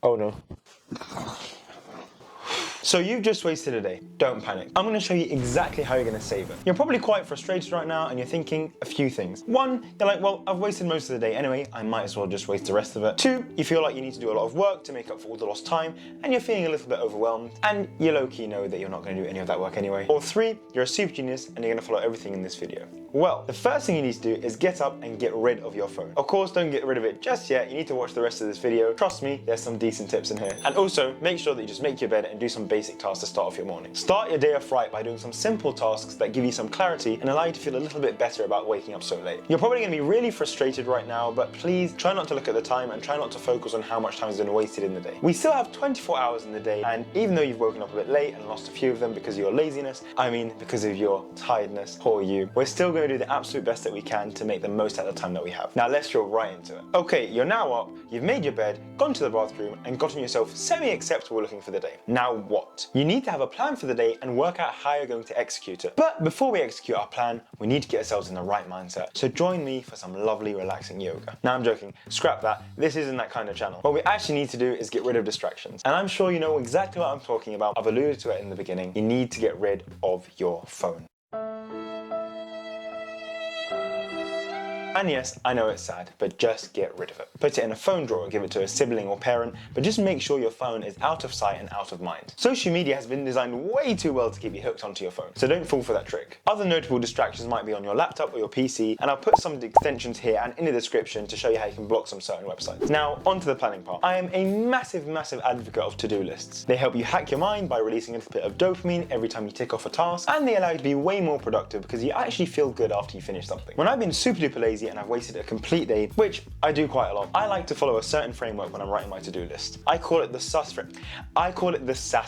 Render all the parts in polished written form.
Oh no. So you've just wasted a day. Don't panic. I'm going to show you exactly how you're going to save it. You're probably quite frustrated right now and you're thinking a few things. One, you're like, well, I've wasted most of the day anyway, I might as well just waste the rest of it. Two, you feel like you need to do a lot of work to make up for all the lost time and you're feeling a little bit overwhelmed and you low-key know that you're not going to do any of that work anyway. Or three, you're a super genius and you're going to follow everything in this video. Well, the first thing you need to do is get up and get rid of your phone. Of course, don't get rid of it just yet. You need to watch the rest of this video. Trust me, there's some decent tips in here. And also, make sure that you just make your bed and do some basic tasks to start off your morning. Start your day off right by doing some simple tasks that give you some clarity and allow you to feel a little bit better about waking up so late. You're probably going to be really frustrated right now, but please try not to look at the time and try not to focus on how much time has been wasted in the day. We still have 24 hours in the day, and even though you've woken up a bit late and lost a few of them because of your laziness, I mean because of your tiredness, poor you, we're still going to do the absolute best that we can to make the most out of the time that we have. Now let's drill right into it. Okay, you're now up, you've made your bed, gone to the bathroom and gotten yourself semi-acceptable looking for the day. Now what? You need to have a plan for the day and work out how you're going to execute it. But before we execute our plan, we need to get ourselves in the right mindset. So join me for some lovely relaxing yoga. Now I'm joking, scrap that, this isn't that kind of channel. What we actually need to do is get rid of distractions. And I'm sure you know exactly what I'm talking about. I've alluded to it in the beginning. You need to get rid of your phone. And yes, I know it's sad, but just get rid of it. Put it in a phone drawer, give it to a sibling or parent, but just make sure your phone is out of sight and out of mind. Social media has been designed way too well to keep you hooked onto your phone, so don't fall for that trick. Other notable distractions might be on your laptop or your PC, and I'll put some extensions here and in the description to show you how you can block some certain websites. Now, onto the planning part. I am a massive advocate of to-do lists. They help you hack your mind by releasing a little bit of dopamine every time you tick off a task, and they allow you to be way more productive because you actually feel good after you finish something. When I've been super duper lazy and I've wasted a complete day, which I do quite a lot, I like to follow a certain framework when I'm writing my to-do list. I call it the SAS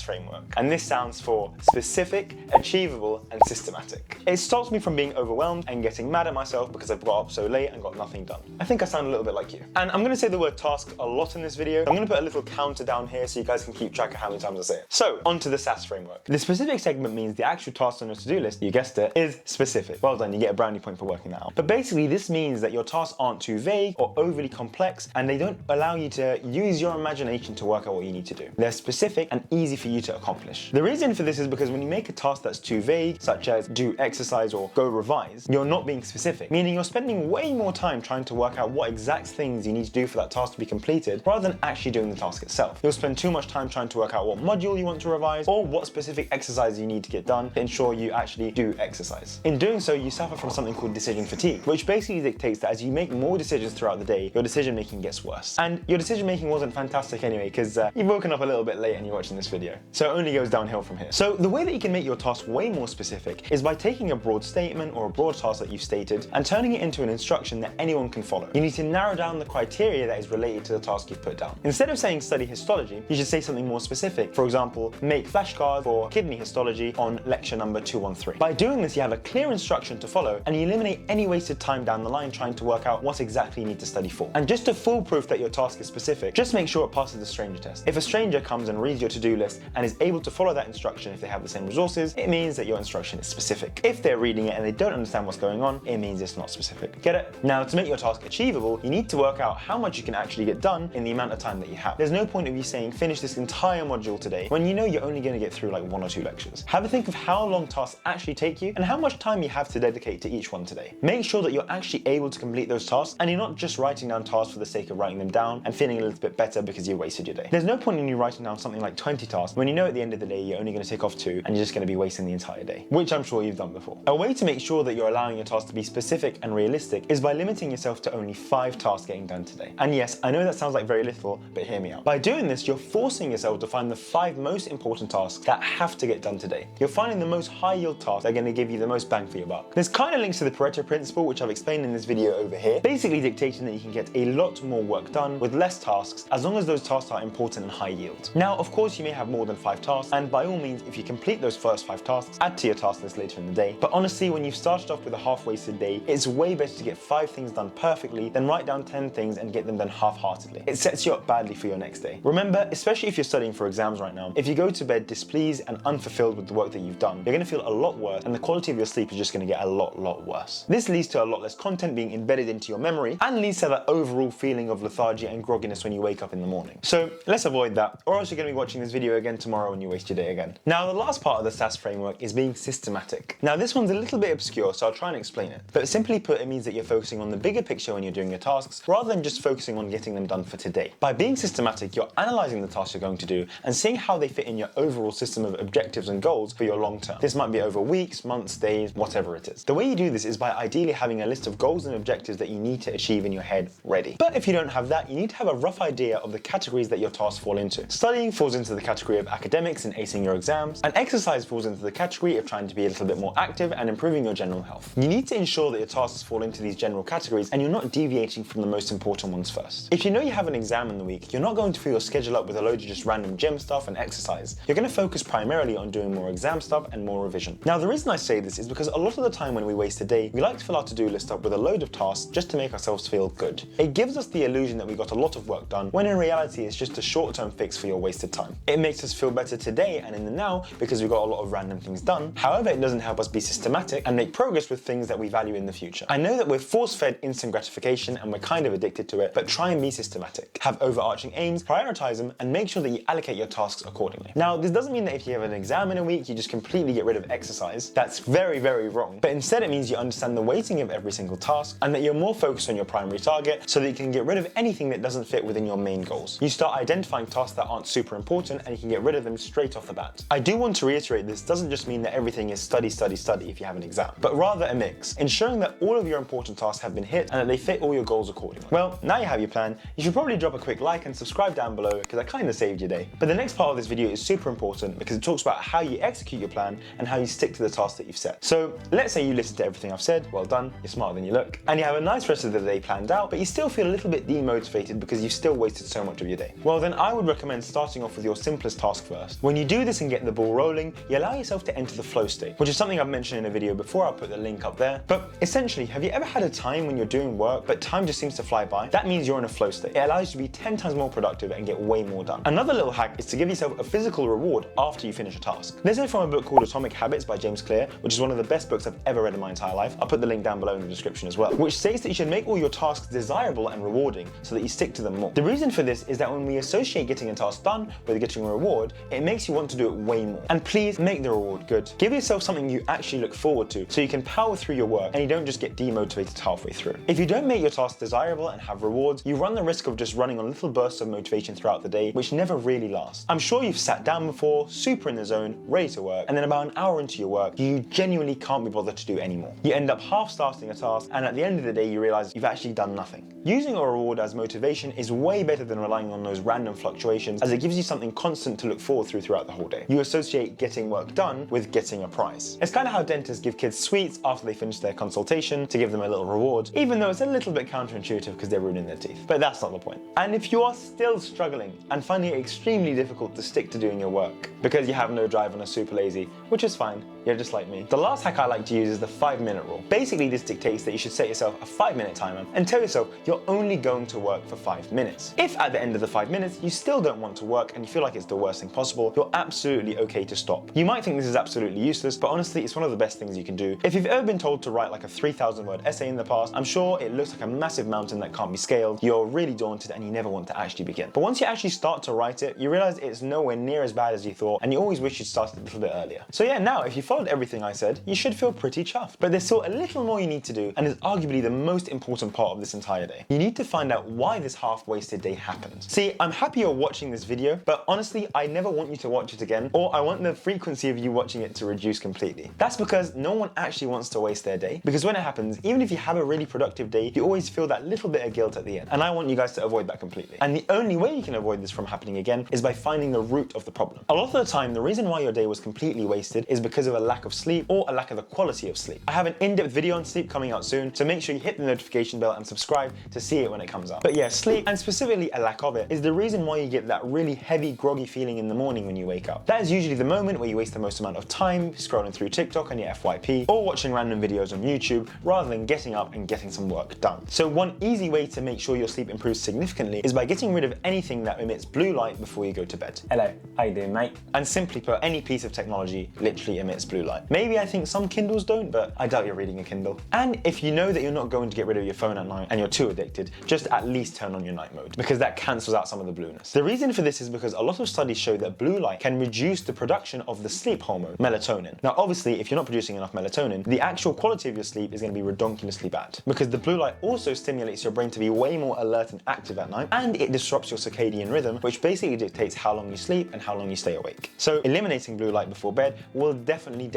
Framework, and this stands for specific, achievable, and systematic. It stops me from being overwhelmed and getting mad at myself because I've got up so late and got nothing done. I think I sound a little bit like you. And I'm going to say the word task a lot in this video. I'm going to put a little counter down here so you guys can keep track of how many times I say it. So, onto the SAS Framework. The specific segment means the actual task on your to-do list, you guessed it, is specific. Well done, you get a brownie point for working that out. But basically, this means that your tasks aren't too vague or overly complex, and they don't allow you to use your imagination to work out what you need to do. They're specific and easy for you to accomplish. The reason for this is because when you make a task that's too vague, such as do exercise or go revise, you're not being specific, meaning you're spending way more time trying to work out what exact things you need to do for that task to be completed, rather than actually doing the task itself. You'll spend too much time trying to work out what module you want to revise or what specific exercise you need to get done to ensure you actually do exercise. In doing so, you suffer from something called decision fatigue, which basically dictates that as you make more decisions throughout the day, your decision making gets worse. And your decision making wasn't fantastic anyway, because you've woken up a little bit late and you're watching this video. So it only goes downhill from here. So the way that you can make your task way more specific is by taking a broad statement or a broad task that you've stated and turning it into an instruction that anyone can follow. You need to narrow down the criteria that is related to the task you've put down. Instead of saying study histology, you should say something more specific. For example, make flashcards for kidney histology on lecture number 213. By doing this, you have a clear instruction to follow and you eliminate any wasted time down the line trying to work out what exactly you need to study for. And just to foolproof that your task is specific, just make sure it passes the stranger test. If a stranger comes and reads your to-do list and is able to follow that instruction if they have the same resources, it means that your instruction is specific. If they're reading it and they don't understand what's going on, it means it's not specific. Get it? Now, to make your task achievable, you need to work out how much you can actually get done in the amount of time that you have. There's no point of you saying finish this entire module today when you know you're only going to get through like 1 or 2 lectures. Have a think of how long tasks actually take you and how much time you have to dedicate to each one today. Make sure that you're actually able to complete those tasks and you're not just writing down tasks for the sake of writing them down and feeling a little bit better because you wasted your day. There's no point in you writing down something like 20 tasks when you know at the end of the day you're only going to take off 2 and you're just going to be wasting the entire day, which I'm sure you've done before. A way to make sure that you're allowing your tasks to be specific and realistic is by limiting yourself to only 5 tasks getting done today. And yes, I know that sounds like very little, but hear me out. By doing this, you're forcing yourself to find the 5 most important tasks that have to get done today. You're finding the most high yield tasks that are going to give you the most bang for your buck. This kind of links to the Pareto principle, which I've explained in this video over here, basically dictating that you can get a lot more work done with less tasks as long as those tasks are important and high yield. Now, of course, you may have more than 5 tasks, and by all means, if you complete those first 5 tasks, add to your task list later in the day. But honestly, when you've started off with a half-wasted day, it's way better to get 5 things done perfectly than write down 10 things and get them done half-heartedly. It sets you up badly for your next day. Remember, especially if you're studying for exams right now, if you go to bed displeased and unfulfilled with the work that you've done, you're going to feel a lot worse, and the quality of your sleep is just going to get a lot worse. This leads to a lot less content content being embedded into your memory and leads to that overall feeling of lethargy and grogginess when you wake up in the morning. So let's avoid that, or else you're going to be watching this video again tomorrow and you waste your day again. Now, the last part of the SAS framework is being systematic. Now, this one's a little bit obscure, so I'll try and explain it. But simply put, it means that you're focusing on the bigger picture when you're doing your tasks, rather than just focusing on getting them done for today. By being systematic, you're analysing the tasks you're going to do and seeing how they fit in your overall system of objectives and goals for your long term. This might be over weeks, months, days, whatever it is. The way you do this is by ideally having a list of goals and objectives that you need to achieve in your head ready. But if you don't have that, you need to have a rough idea of the categories that your tasks fall into. Studying falls into the category of academics and acing your exams, and exercise falls into the category of trying to be a little bit more active and improving your general health. You need to ensure that your tasks fall into these general categories and you're not deviating from the most important ones first. If you know you have an exam in the week, you're not going to fill your schedule up with a load of just random gym stuff and exercise. You're going to focus primarily on doing more exam stuff and more revision. Now, the reason I say this is because a lot of the time when we waste a day, we like to fill our to-do list up with a load of tasks just to make ourselves feel good. It gives us the illusion that we got a lot of work done, when in reality it's just a short-term fix for your wasted time. It makes us feel better today and in the now because we got a lot of random things done. However, it doesn't help us be systematic and make progress with things that we value in the future. I know that we're force-fed instant gratification and we're kind of addicted to it, but try and be systematic. Have overarching aims, prioritize them, and make sure that you allocate your tasks accordingly. Now, this doesn't mean that if you have an exam in a week, you just completely get rid of exercise. That's very, very wrong. But instead, it means you understand the weighting of every single task and that you're more focused on your primary target so that you can get rid of anything that doesn't fit within your main goals. You start identifying tasks that aren't super important and you can get rid of them straight off the bat. I do want to reiterate this doesn't just mean that everything is study, study, study if you have an exam, but rather a mix, ensuring that all of your important tasks have been hit and that they fit all your goals accordingly. Well, now you have your plan, you should probably drop a quick like and subscribe down below because I kind of saved your day. But the next part of this video is super important because it talks about how you execute your plan and how you stick to the tasks that you've set. So let's say you listen to everything I've said, well done, you're smarter than you look, and you have a nice rest of the day planned out, but you still feel a little bit demotivated because you've still wasted so much of your day. Well, then I would recommend starting off with your simplest task first. When you do this and get the ball rolling, you allow yourself to enter the flow state, which is something I've mentioned in a video before. I'll put the link up there. But essentially, have you ever had a time when you're doing work, but time just seems to fly by? That means you're in a flow state. It allows you to be 10 times more productive and get way more done. Another little hack is to give yourself a physical reward after you finish a task. This is from a book called Atomic Habits by James Clear, which is one of the best books I've ever read in my entire life. I'll put the link down below in the description as well, which states that you should make all your tasks desirable and rewarding so that you stick to them more. The reason for this is that when we associate getting a task done with getting a reward, it makes you want to do it way more. And please make the reward good. Give yourself something you actually look forward to so you can power through your work and you don't just get demotivated halfway through. If you don't make your tasks desirable and have rewards, you run the risk of just running on little bursts of motivation throughout the day, which never really last. I'm sure you've sat down before, super in the zone, ready to work, and then about an hour into your work, you genuinely can't be bothered to do anymore. You end up half-starting a task, and at the end of the day, you realize you've actually done nothing. Using a reward as motivation is way better than relying on those random fluctuations, as it gives you something constant to look forward to throughout the whole day. You associate getting work done with getting a prize. It's kind of how dentists give kids sweets after they finish their consultation to give them a little reward, even though it's a little bit counterintuitive because they're ruining their teeth. But that's not the point. And if you are still struggling and finding it extremely difficult to stick to doing your work because you have no drive and are super lazy, which is fine, you're just like me. The last hack I like to use is the 5-minute rule. Basically, this dictates that you should set yourself a 5-minute timer and tell yourself you're only going to work for 5 minutes. If at the end of the 5 minutes you still don't want to work and you feel like it's the worst thing possible, you're absolutely okay to stop. You might think this is absolutely useless, but honestly, it's one of the best things you can do. If you've ever been told to write like a 3,000-word essay in the past, I'm sure it looks like a massive mountain that can't be scaled. You're really daunted and you never want to actually begin. But once you actually start to write it, you realize it's nowhere near as bad as you thought, and you always wish you'd started a little bit earlier. So yeah, now if you followed everything I said, you should feel pretty chuffed. But there's still a little more you need to do, and is arguably the most important part of this entire day. You need to find out why this half-wasted day happened. See, I'm happy you're watching this video, but honestly, I never want you to watch it again, or I want the frequency of you watching it to reduce completely. That's because no one actually wants to waste their day, because when it happens, even if you have a really productive day, you always feel that little bit of guilt at the end, and I want you guys to avoid that completely. And the only way you can avoid this from happening again is by finding the root of the problem. A lot of the time, the reason why your day was completely wasted is because of a lack of sleep or a lack of the quality of sleep. I have an in-depth video on sleep coming out soon, so make sure you hit the notification bell and subscribe to see it when it comes out. But yeah, sleep, and specifically a lack of it, is the reason why you get that really heavy, groggy feeling in the morning when you wake up. That is usually the moment where you waste the most amount of time scrolling through TikTok on your FYP, or watching random videos on YouTube, rather than getting up and getting some work done. So one easy way to make sure your sleep improves significantly is by getting rid of anything that emits blue light before you go to bed. Hello, how you doing, mate? And simply put, any piece of technology literally emits blue light. Maybe I think some Kindles don't, but I doubt you're reading a Kindle. And if you know that you're not going to get rid of your phone at night and you're too addicted, just at least turn on your night mode, because that cancels out some of the blueness. The reason for this is because a lot of studies show that blue light can reduce the production of the sleep hormone, melatonin. Now obviously, if you're not producing enough melatonin, the actual quality of your sleep is going to be redonkulously bad, because the blue light also stimulates your brain to be way more alert and active at night, and it disrupts your circadian rhythm, which basically dictates how long you sleep and how long you stay awake. So eliminating blue light before bed will definitely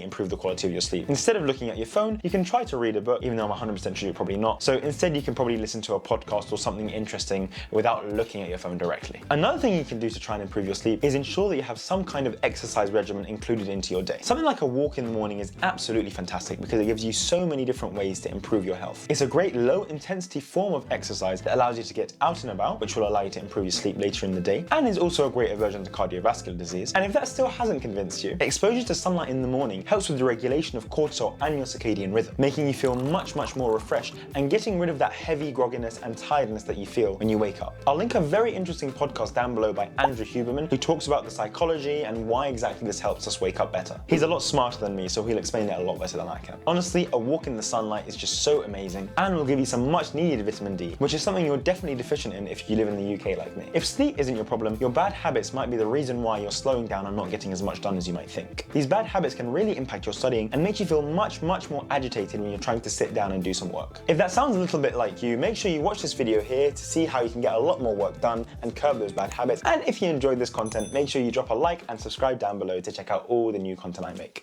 improve the quality of your sleep. Instead of looking at your phone, you can try to read a book, even though I'm 100% sure you're probably not. So instead you can probably listen to a podcast or something interesting without looking at your phone directly. Another thing you can do to try and improve your sleep is ensure that you have some kind of exercise regimen included into your day. Something like a walk in the morning is absolutely fantastic because it gives you so many different ways to improve your health. It's a great low intensity form of exercise that allows you to get out and about, which will allow you to improve your sleep later in the day, and is also a great aversion to cardiovascular disease. And if that still hasn't convinced you, exposure to sunlight in the morning helps with the regulation of cortisol and your circadian rhythm, making you feel much more refreshed and getting rid of that heavy grogginess and tiredness that you feel when you wake up. I'll link a very interesting podcast down below by Andrew Huberman, who talks about the psychology and why exactly this helps us wake up better. He's a lot smarter than me, so he'll explain it a lot better than I can. Honestly, a walk in the sunlight is just so amazing and will give you some much needed vitamin D, which is something you're definitely deficient in if you live in the UK like me. If sleep isn't your problem, your bad habits might be the reason why you're slowing down and not getting as much done as you might think. These bad habits can really impact your studying and make you feel much more agitated when you're trying to sit down and do some work. If that sounds a little bit like you, make sure you watch this video here to see how you can get a lot more work done and curb those bad habits. And if you enjoyed this content, make sure you drop a like and subscribe down below to check out all the new content I make.